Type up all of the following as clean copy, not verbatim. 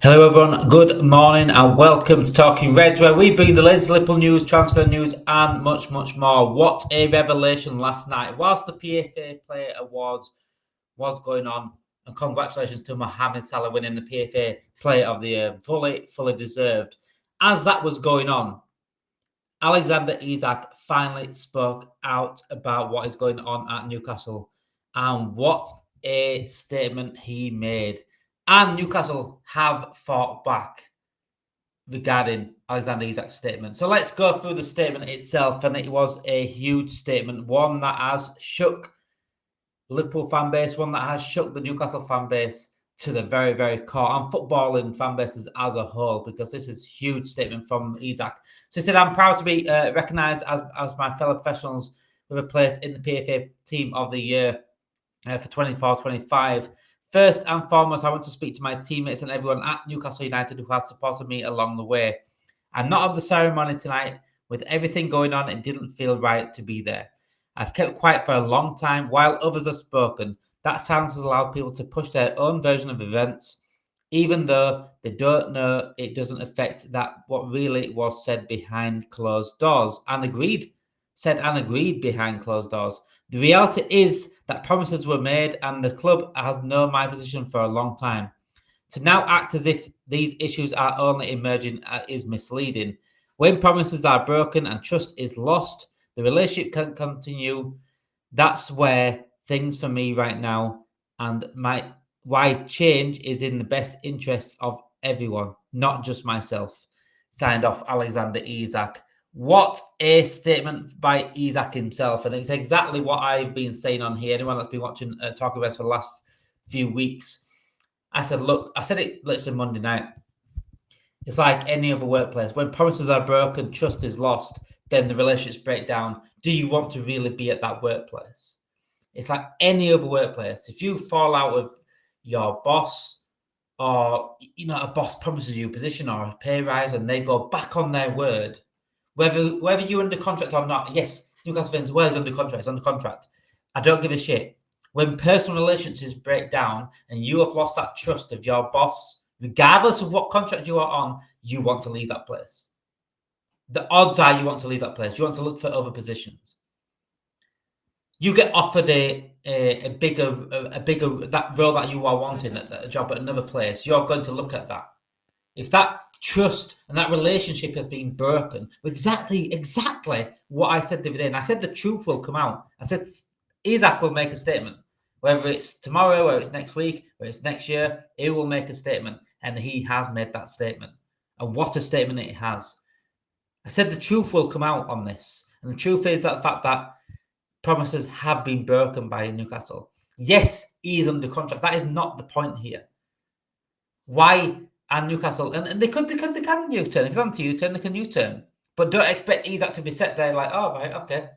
Hello everyone, good morning and welcome to Talking Reds, where we bring the latest Liverpool news, transfer news and much more. What a revelation last night. Whilst the PFA Player Awards was going on, and congratulations to Mohamed Salah winning the PFA Player of the Year, fully deserved. As that was going on, Alexander Isak finally spoke out about what is going on at Newcastle, and what a statement he made. And Newcastle have fought back regarding Alexander Isak's statement. So let's go through the statement itself. And it was a huge statement, one that has shook Liverpool fan base, one that has shook the Newcastle fan base to the very core, and footballing fan bases as a whole, because this is a huge statement from Isak. So he said, I'm proud to be recognised as my fellow professionals with a place in the PFA Team of the Year for 24-25. First and foremost, I want to speak to my teammates and everyone at Newcastle United who has supported me along the way. I'm not at the ceremony tonight. With everything going on, it didn't feel right to be there. I've kept quiet for a long time while others have spoken. That silence has allowed people to push their own version of events, even though they don't know it doesn't affect that what really was said behind closed doors and agreed behind closed doors. The reality is that promises were made and the club has known my position for a long time. To now act as if these issues are only emerging is misleading. When promises are broken and trust is lost, the relationship can continue. That's where things for me right now, and why change is in the best interests of everyone, not just myself. Signed off, Alexander Isak. What a statement by Isak himself, and it's exactly what I've been saying on here. Anyone that's been watching Talking About for the last few weeks, I said it literally Monday night. It's like any other workplace. When promises are broken, trust is lost, then the relationships break down. Do you want to really be at that workplace? It's like any other workplace. If you fall out with your boss, or a boss promises you a position or a pay rise and they go back on their word, whether you're under contract or not. Yes, Newcastle fans, where's under contract? It's under contract. I don't give a shit. When personal relationships break down and you have lost that trust of your boss, regardless of what contract you are on, you want to leave that place. The odds are you want to leave that place. You want to look for other positions. You get offered a bigger that role that you are wanting at a job at another place. You're going to look at that. If that trust and that relationship has been broken, exactly what I said the other day, and I said the truth will come out. I said Isak will make a statement, whether it's tomorrow, whether it's next week, whether it's next year, he will make a statement, and he has made that statement. And what a statement it has! I said the truth will come out on this, and the truth is that the fact that promises have been broken by Newcastle. Yes, he is under contract. That is not the point here. Why? And Newcastle, and they can U-turn. If they want to U-turn, they can U-turn. But don't expect Isak to be set there like, oh, right, okay.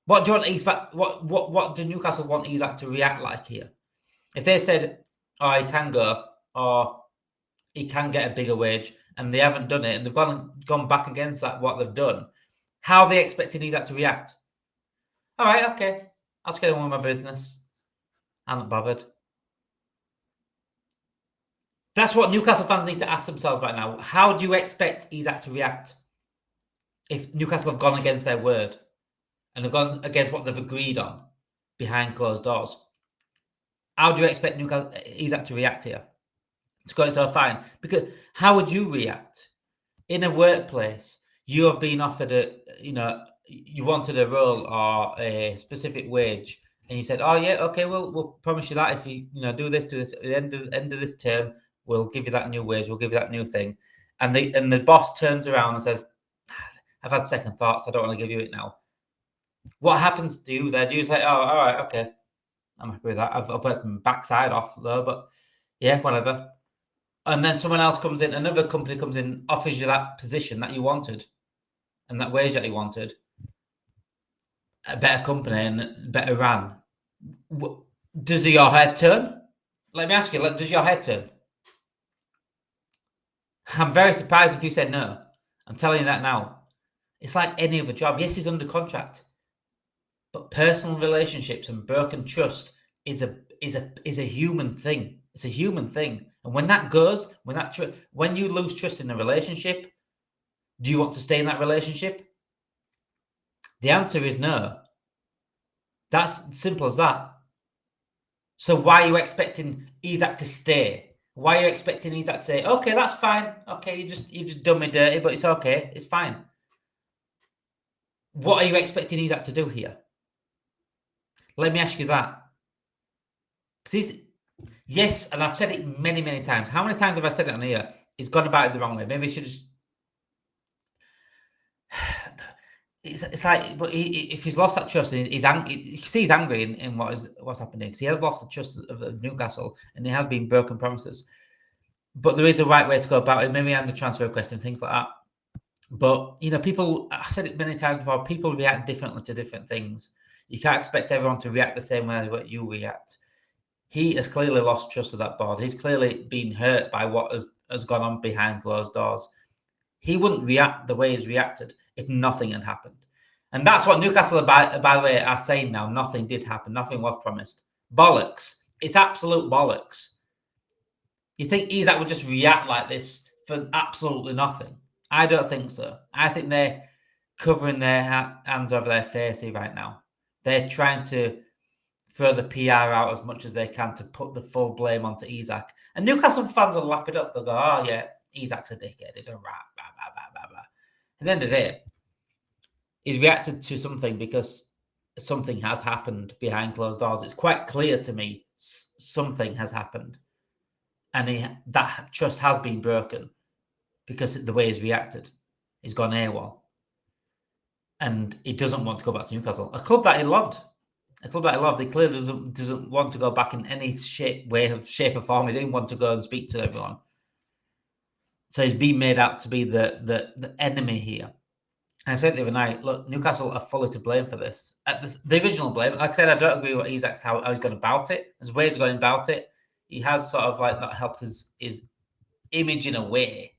What do you want Isak? What do Newcastle want Isak to react like here? If they said, oh, he can go, or he can get a bigger wage, and they haven't done it, and they've gone back against that, what they've done, how are they expecting Isak to react? All right, okay, I'll just get on with my business. I'm not bothered. That's what Newcastle fans need to ask themselves right now. How do you expect Isak to react if Newcastle have gone against their word and have gone against what they've agreed on behind closed doors? How do you expect Isak to react here? It's going so fine. Because how would you react in a workplace? You have been offered you wanted a role or a specific wage, and you said, "Oh yeah, okay, we'll promise you that if you do this at the end of this term, we'll give you that new wage, we'll give you that new thing." And the boss turns around and says, "I've had second thoughts. I don't want to give you it now." What happens to you there? Do you say, "Oh, all right, okay, I'm happy with that. I've worked my backside off though, but yeah, whatever." And then someone else comes in, another company comes in, offers you that position that you wanted, and that wage that you wanted, a better company and better ran. Does your head turn? Let me ask you, does your head turn? I'm very surprised if you said no. I'm telling you that now. It's like any other job. Yes, he's under contract, but personal relationships and broken trust is a human thing. It's a human thing. And when that goes, when you lose trust in a relationship, do you want to stay in that relationship? The answer is no. That's simple as that. So why are you expecting Isak to stay? Why are you expecting Isak to say, okay, that's fine. Okay, you just done me dirty, but it's okay. It's fine. What are you expecting Isak to do here? Let me ask you that. Because yes, and I've said it many, many times. How many times have I said it on here? He's gone about it the wrong way. Maybe he should just. It's like, but if he's lost that trust, and you can see he's angry in what's happening. Because he has lost the trust of Newcastle, and he has been broken promises. But there is a right way to go about it. Maybe under transfer request and things like that. But people, I've said it many times before. People react differently to different things. You can't expect everyone to react the same way that you react. He has clearly lost trust of that board. He's clearly been hurt by what has gone on behind closed doors. He wouldn't react the way he's reacted if nothing had happened. And that's what Newcastle, by the way, are saying now. Nothing did happen. Nothing was promised. Bollocks. It's absolute bollocks. You think Isak would just react like this for absolutely nothing? I don't think so. I think they're covering their hands over their face here right now. They're trying to throw the PR out as much as they can to put the full blame onto Isak. And Newcastle fans will lap it up. They'll go, oh, yeah, Isak's a dickhead. He's a rat. Blah, blah, blah, blah, blah. At the end of the day, he's reacted to something because something has happened behind closed doors. It's quite clear to me something has happened. And that trust has been broken because the way he's reacted. He's gone AWOL. And he doesn't want to go back to Newcastle. A club that he loved. He clearly doesn't want to go back in any shape or form. He didn't want to go and speak to everyone. So he's been made out to be the enemy here. And I said the other night, look, Newcastle are fully to blame for this. The original blame, like I said, I don't agree with Isak's how he's going about it. There's ways of going about it. He has sort of like not helped his image in a way.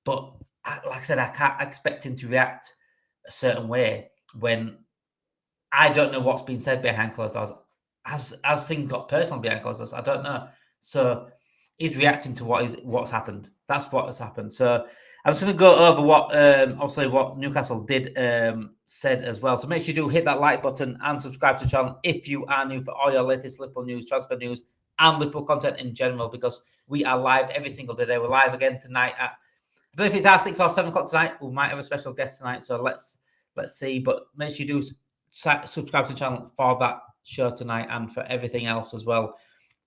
But like I said, I can't expect him to react a certain way when I don't know what's been said behind closed doors. As things got personal behind closed doors, I don't know. So he's reacting to what's happened. That's what has happened. So I'm just going to go over what Newcastle did said as well. So make sure you do hit that like button and subscribe to the channel if you are new for all your latest Liverpool news, transfer news, and Liverpool content in general, because we are live every single day. We're live again tonight at, I don't know if it's 6 or 7 o'clock tonight. We might have a special guest tonight, so let's see. But make sure you do subscribe to the channel for that show tonight and for everything else as well.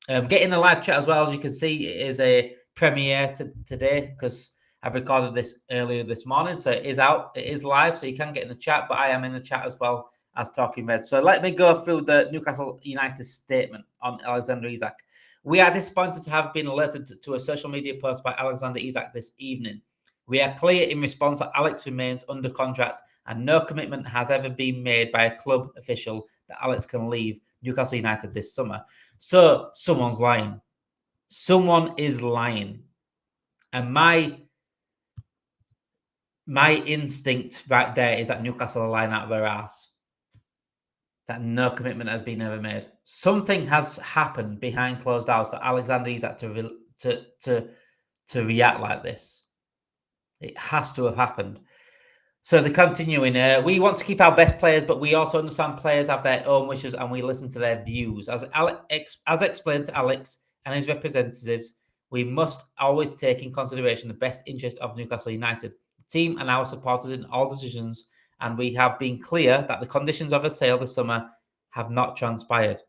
Get in the live chat as well. As you can see, it is a premiere today because I've recorded this earlier this morning, so it is out. It is live, so you can get in the chat, but I am in the chat as well as Talking Red. So let me go through the Newcastle United statement on Alexander Isak. We are disappointed to have been alerted to a social media post by Alexander Isak this evening. We are clear in response that Alex remains under contract and no commitment has ever been made by a club official that Alex can leave Newcastle United this summer. So someone's lying. Someone is lying. And my instinct right there is that Newcastle are lying out of their ass. That no commitment has been ever made. Something has happened behind closed doors for Alexander Isak to react like this. It has to have happened. So they're continuing. We want to keep our best players, but we also understand players have their own wishes and we listen to their views. As explained to Alex and his representatives, we must always take in consideration the best interest of Newcastle United, the team and our supporters in all decisions, and we have been clear that the conditions of a sale this summer have not transpired.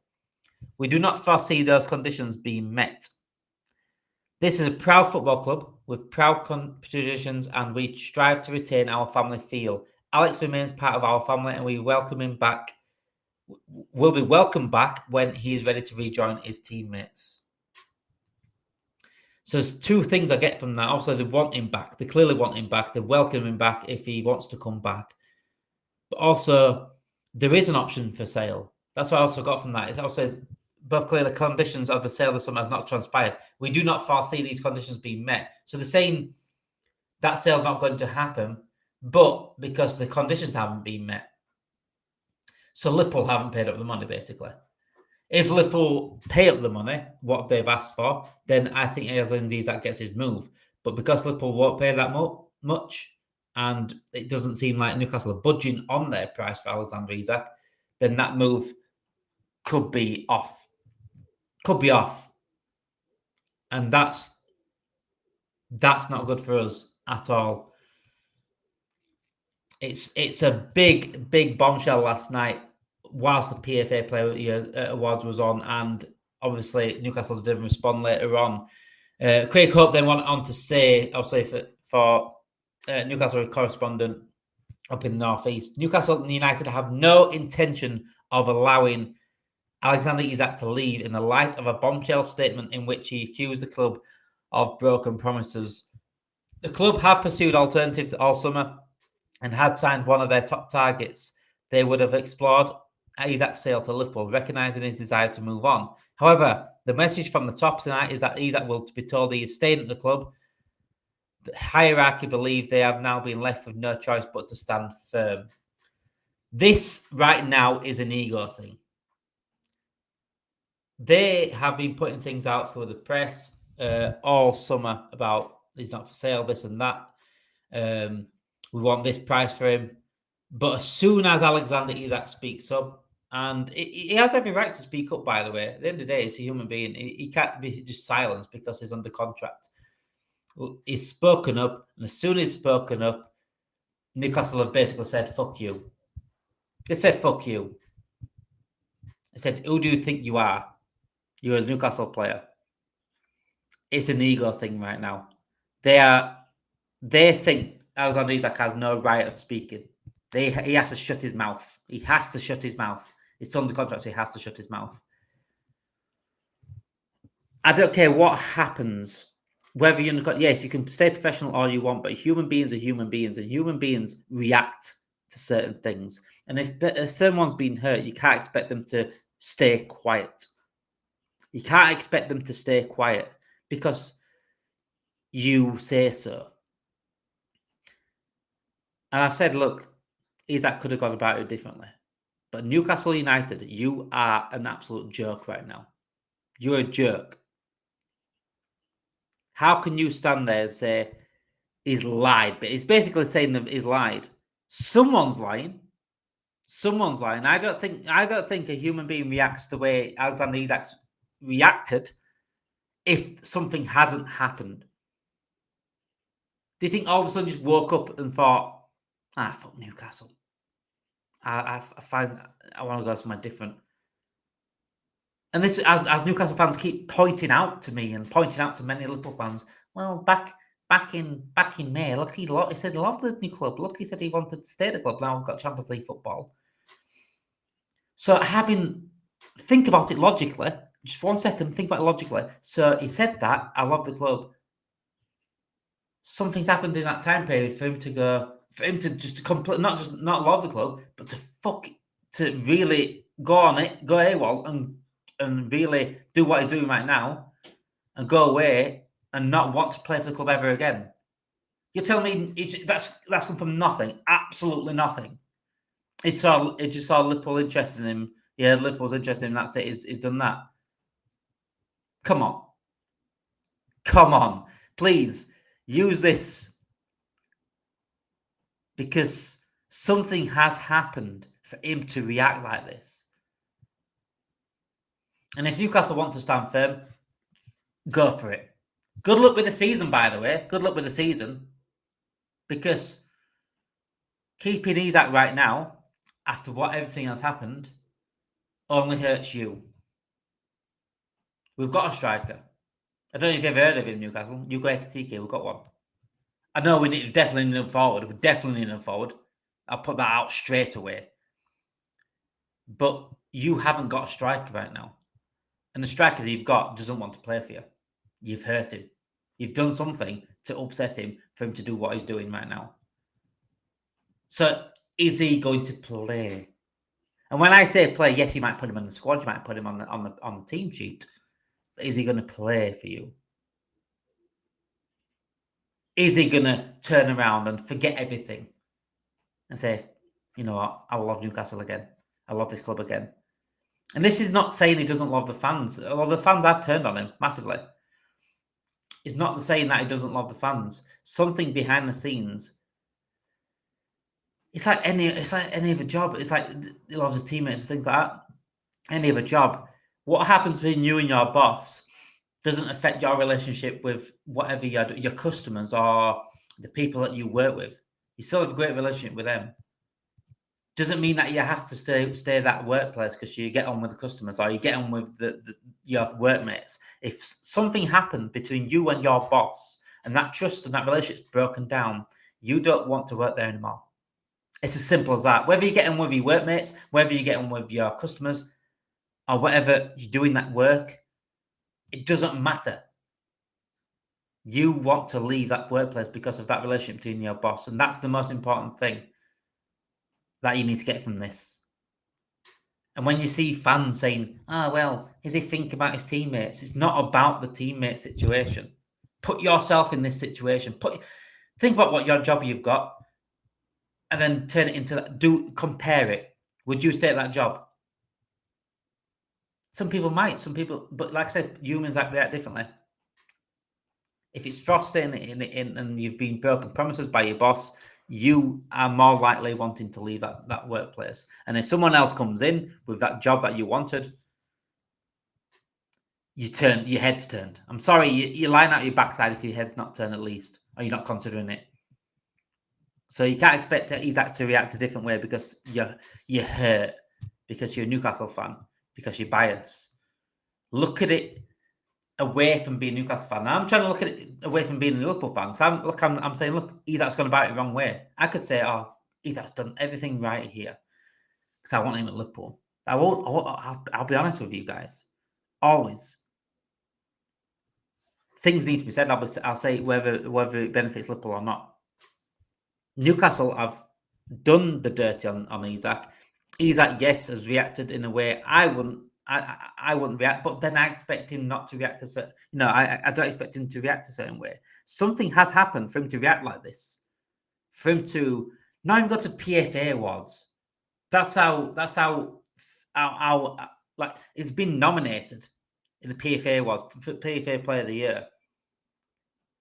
We do not foresee those conditions being met. This is a proud football club with proud traditions, and we strive to retain our family feel. Alex remains part of our family, and we welcome him back. Will be welcomed back when he is ready to rejoin his teammates. So there's two things I get from that. Also, they want him back. They clearly want him back. They welcome him back if he wants to come back. But also, there is an option for sale. That's what I also got from that. It's also both clear the conditions of the sale this summer has not transpired. We do not foresee these conditions being met. So they're saying that sale's not going to happen, but because the conditions haven't been met. So Liverpool haven't paid up the money, basically. If Liverpool pay up the money, what they've asked for, then I think Isak gets his move. But because Liverpool won't pay that much, and it doesn't seem like Newcastle are budging on their price for Alexander Isak, then that move could be off. Could be off. And that's not good for us at all. It's a big bombshell last night whilst the PFA Player Awards was on, and obviously Newcastle didn't respond later on. Craig Hope then went on to say, obviously for Newcastle correspondent up in the northeast, Newcastle United have no intention of allowing Alexander Isak to leave in the light of a bombshell statement in which he accused the club of broken promises. The club have pursued alternatives all summer and had signed one of their top targets. They would have explored Isak's sale to Liverpool, recognising his desire to move on. However, the message from the top tonight is that Isak will be told he is staying at the club. The hierarchy believe they have now been left with no choice but to stand firm. This right now is an ego thing. They have been putting things out for the press all summer about he's not for sale, this and that. We want this price for him. But as soon as Alexander Isak speaks up, and he has every right to speak up, by the way. At the end of the day, he's a human being. He can't be just silenced because he's under contract. He's spoken up, and as soon as he's spoken up, Newcastle have basically said, fuck you. They said, fuck you. They said, who do you think you are? You're a Newcastle player. It's an ego thing right now. They think Alexander Isak has no right of speaking. He has to shut his mouth. He has to shut his mouth. It's under contract, so he has to shut his mouth. I don't care what happens, whether you're yes, you can stay professional all you want, but human beings are human beings, and human beings react to certain things. And if someone's been hurt, you can't expect them to stay quiet. You can't expect them to stay quiet because you say so. And I've said, look, Isak could have gone about it differently. But Newcastle United, you are an absolute joke right now. You're a jerk. How can you stand there and say he's lied? But he's basically saying that he's lied. Someone's lying. Someone's lying. I don't think a human being reacts the way Alexander Isak's reacted if something hasn't happened. Do you think all of a sudden just woke up and thought, fuck Newcastle. I want to go somewhere different. And this, as Newcastle fans keep pointing out to me and pointing out to many Liverpool fans, well, back in May, look, he said he loved the new club. Look, he said he wanted to stay at the club. Now we've got Champions League football. So think about it logically. Just 1 second, think about it logically. So he said that, I love the club. Something's happened in that time period for him to just not love the club, but to really go on it, go AWOL and really do what he's doing right now and go away and not want to play for the club ever again. You're telling me that's come from nothing, absolutely nothing. It just saw Liverpool interested in him. Yeah, Liverpool's interested in him. That's it. He's done that. Come on, please use this because something has happened for him to react like this. And if Newcastle want to stand firm, go for it. Good luck with the season, by the way. Good luck with the season. Because keeping Isak right now, after everything has happened, only hurts you. We've got a striker. I don't know if you've ever heard of him, Newcastle. Yugo Ekitike, we've got one. I know we definitely need him forward. We definitely need him forward. I'll put that out straight away. But you haven't got a striker right now. And the striker that you've got doesn't want to play for you. You've hurt him. You've done something to upset him for him to do what he's doing right now. So is he going to play? And when I say play, yes, you might put him on the squad. You might put him on the team sheet. But is he going to play for you? Is he going to turn around and forget everything and say, you know what, I love Newcastle again. I love this club again. And this is not saying he doesn't love the fans. Well, the fans have turned on him massively. It's not saying that he doesn't love the fans. Something behind the scenes. It's like any other job. It's like he loves his teammates and things like that. Any other job. What happens between you and your boss doesn't affect your relationship with whatever your customers or the people that you work with. You still have a great relationship with them. Doesn't mean that you have to stay at that workplace because you get on with the customers or you get on with your workmates. If something happened between you and your boss and that trust and that relationship's broken down, you don't want to work there anymore. It's as simple as that. Whether you get on with your workmates, whether you get on with your customers, or whatever you're doing that work, it doesn't matter. You want to leave that workplace because of that relationship between your boss. And that's the most important thing that you need to get from this. And when you see fans saying, oh, well, is he thinking about his teammates? It's not about the teammate situation. Put yourself in this situation. Think about what your job you've got and then turn it into that. Compare it. Would you stay at that job? Some people might, but like I said, humans react differently. If it's frosting and you've been broken promises by your boss, you are more likely wanting to leave that workplace. And if someone else comes in with that job that you wanted, your head's turned. I'm sorry, you line out your backside if your head's not turned at least, or you're not considering it. So you can't expect Isak to react a different way because you're hurt, because you're a Newcastle fan, because you're biased. Look at it away from being a Newcastle fan. Now I'm trying to look at it away from being a Liverpool fan. So I'm saying, look, Isak's gone about it the wrong way. I could say, oh, Isak's done everything right here because I want him at Liverpool. I'll be honest with you guys. Always. Things need to be said. I'll say whether it benefits Liverpool or not. Newcastle have done the dirty on Isak. Isak, yes, has reacted in a way I wouldn't react, but then I expect him not to react I don't expect him to react a certain way. Something has happened for him to react like this. For him to not even go to PFA awards. That's how like it's been nominated in the PFA awards for PFA Player of the Year.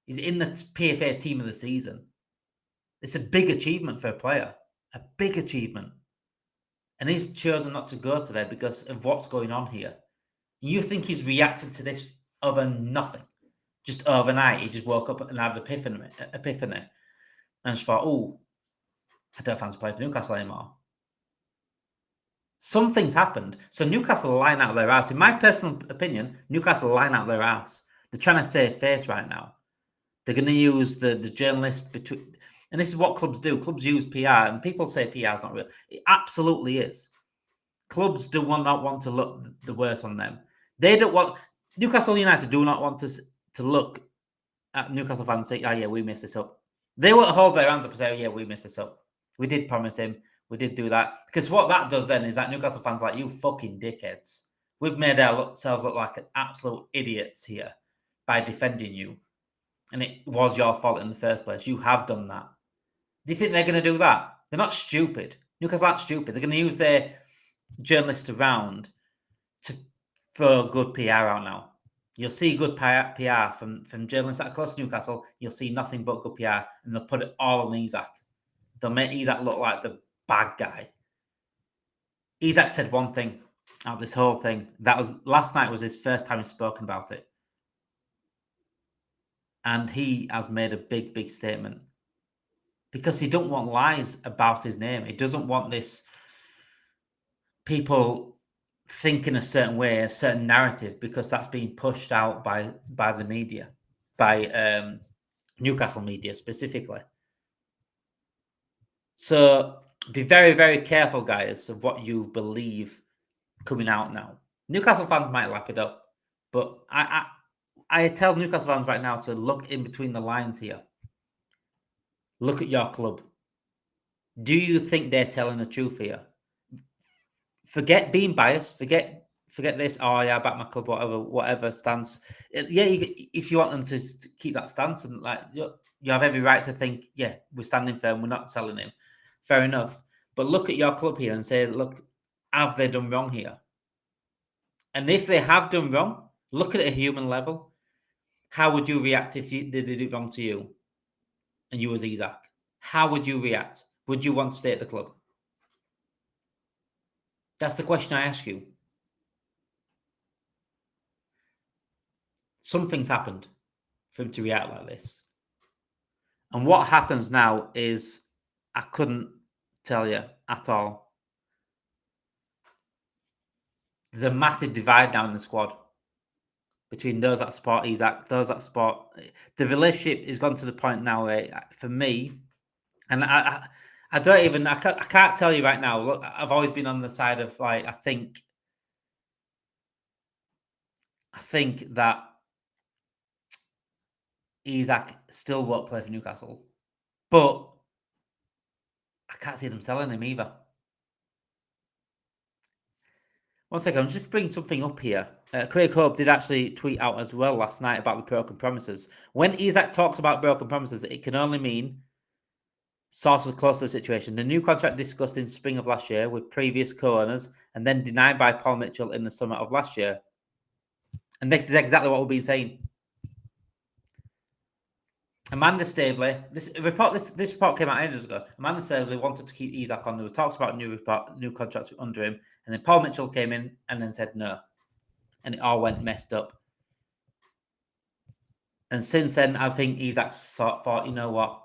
He's in the PFA Team of the Season. It's a big achievement for a player. A big achievement. And he's chosen not to go to there because of what's going on here. You think he's reacted to this over nothing? Just overnight, he just woke up and had an epiphany. And just thought, oh, I don't fancy playing for Newcastle anymore. Something's happened. So Newcastle are lying out of their ass. In my personal opinion, Newcastle are lying out of their ass. They're trying to save face right now. They're going to use the journalist between... And this is what clubs do. Clubs use PR, and people say PR is not real. It absolutely is. Clubs do not want to look the worst on them. They don't want... Newcastle United do not want to look at Newcastle fans and say, oh, yeah, we messed this up. They won't hold their hands up and say, oh, yeah, we messed this up. We did promise him. We did do that. Because what that does then is that Newcastle fans are like, you fucking dickheads. We've made ourselves look like absolute idiots here by defending you. And it was your fault in the first place. You have done that. Do you think they're going to do that? They're not stupid. Newcastle aren't stupid. They're going to use their journalists around to throw good PR out now. You'll see good PR from journalists that are close to Newcastle. You'll see nothing but good PR, and they'll put it all on Isak. They'll make Isak look like the bad guy. Isak said one thing out of this whole thing. That was last night was his first time he's spoken about it. And he has made a big, big statement. Because he don't want lies about his name. He doesn't want this people thinking a certain way, a certain narrative, because that's being pushed out by the media, by Newcastle media specifically. So be very, very careful, guys, of what you believe coming out now. Newcastle fans might lap it up, but I tell Newcastle fans right now to look in between the lines here. Look at your club. Do you think they're telling the truth here? Forget being biased. Forget this. Oh yeah, I back my club. Whatever stance. Yeah, if you want them to keep that stance and like you have every right to think, yeah, we're standing firm. We're not selling him. Fair enough. But look at your club here and say, look, have they done wrong here? And if they have done wrong, look at it at a human level. How would you react if they did it wrong to you and you was Isak? How would you react? Would you want to stay at the club? That's the question I ask you. Something's happened for him to react like this. And what happens now is I couldn't tell you at all. There's a massive divide now in the squad between those that support Isak, those that support. The relationship has gone to the point now where, for me, and I don't even, I can't tell you right now. Look, I've always been on the side of like, I think that Isak still won't play for Newcastle, but I can't see them selling him either. One second, I'm just bringing something up here. Craig Hope did actually tweet out as well last night about the broken promises. When Isak talks about broken promises, it can only mean sources close to the situation. The new contract discussed in spring of last year with previous co-owners and then denied by Paul Mitchell in the summer of last year. And this is exactly what we've been saying. Amanda Staveley, this report came out ages ago. Amanda Staveley wanted to keep Isak on. There were talks about new contracts under him, and then Paul Mitchell came in and then said no, and it all went messed up. And since then, I think Isak's thought, you know what?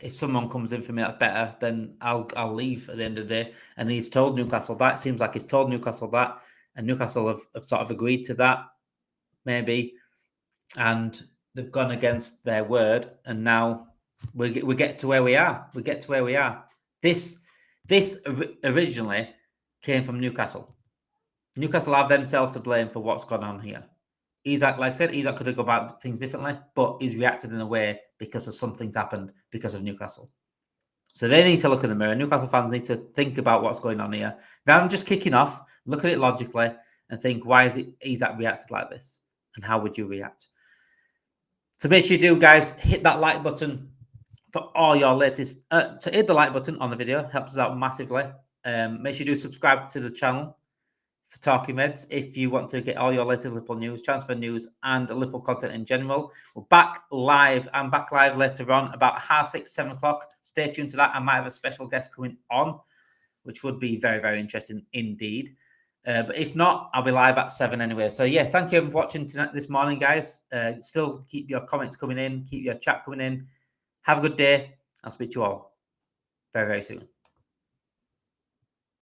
If someone comes in for me that's better, then I'll leave at the end of the day. And he's told Newcastle that. It seems like he's told Newcastle that, and Newcastle have sort of agreed to that, maybe. And they've gone against their word, and now we get to where we are. We get to where we are. This originally came from Newcastle. Newcastle have themselves to blame for what's gone on here. Isak, like I said, Isak could have gone about things differently, but he's reacted in a way because of something's happened because of Newcastle. So they need to look in the mirror. Newcastle fans need to think about what's going on here. Rather than just kicking off, look at it logically and think, why is Isak reacted like this? And how would you react? So make sure you do, guys, hit that like button for all your latest. So hit the like button on the video. Helps us out massively. Make sure you do subscribe to the channel for Talking Reds if you want to get all your latest Liverpool news, transfer news, and Liverpool content in general. We're back live. I'm back live later on, about 6:30, 7 o'clock. Stay tuned to that. I might have a special guest coming on, which would be very, very interesting indeed. But if not, I'll be live at 7 anyway. So, yeah, thank you for watching this morning, guys. Still keep your comments coming in. Keep your chat coming in. Have a good day. I'll speak to you all very, very soon.